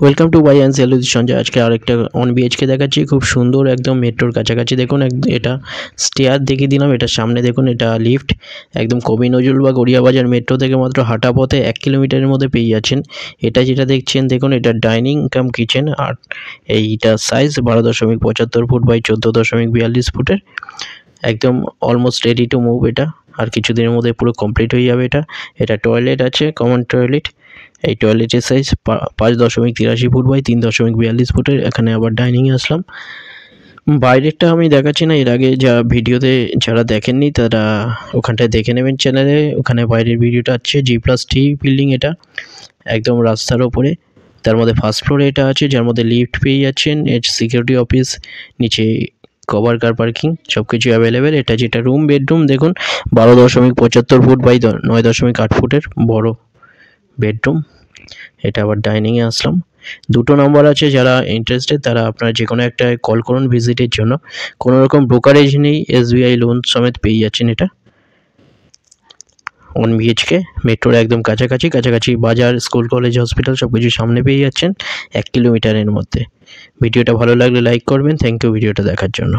Welcome to buy and sell with Sanjay. আজকে আরেকটা 1 BHK দেখাচ্ছি, খুব সুন্দর একদম মেট্রোর কাছাকাছি। দেখুন এটা স্টেয়ার দেখিয়ে দিলাম, এটার সামনে দেখুন এটা লিফট। একদম কবি নজরুল বা গড়িয়াবাজার মেট্রো থেকে মাত্র হাঁটা পথে 1 কিলোমিটারের মধ্যে পেয়ে যাচ্ছেন। এটা যেটা দেখছেন দেখুন, এটা ডাইনিং কাম কিচেন। আর এইটা সাইজ 12.75 ফুট বাই 14.42 ফুটের। একদম অলমোস্ট রেডি টু মুভ এটা, আর কিছুদিনের মধ্যে পুরো কমপ্লিট হয়ে যাবে। এটা টয়লেট আছে, কমন টয়লেট। এই টয়লেটের সাইজ 5.83 ফুট বাই 3.42 ফুটের। এখানে আবার ডাইনিংয়ে আসলাম। বাইরেরটা আমি দেখাচ্ছি না, এর আগে যা ভিডিওতে যারা দেখেননি তারা ওখানটায় দেখে নেবেন চ্যানেলে। ওখানে বাইরের ভিডিওটা আছে। G+T বিল্ডিং এটা, একদম রাস্তার ওপরে। তার মধ্যে ফার্স্ট ফ্লোরে এটা আছে, যার মধ্যে লিফট পেয়ে যাচ্ছেন, এর সিকিউরিটি অফিস, নিচে কভার কার পার্কিং সব কিছু অ্যাভেলেবেল। এটা যেটা রুম বেডরুম দেখুন, 12.75 ফুট বাই 9.8 ফুটের বড় বেডরুম। এটা আবার ডাইনিংয়ে আসলাম। 2টো নম্বর আছে, যারা ইন্টারেস্টেড তারা আপনারা যে কোনো একটা কল করুন ভিজিটের জন্য। কোনো রকম ব্রোকারেজ নেই, SBI লোন সমেত পেয়ে যাচ্ছেন। এটা 1 বিএইচকে মেট্রোর একদম কাছাকাছি বাজার, স্কুল, কলেজ, হসপিটাল সব কিছু সামনে পেয়ে যাচ্ছেন 1 কিলোমিটারের মধ্যে। ভিডিওটা ভালো লাগলে লাইক করবেন। থ্যাংক ইউ ভিডিওটা দেখার জন্য।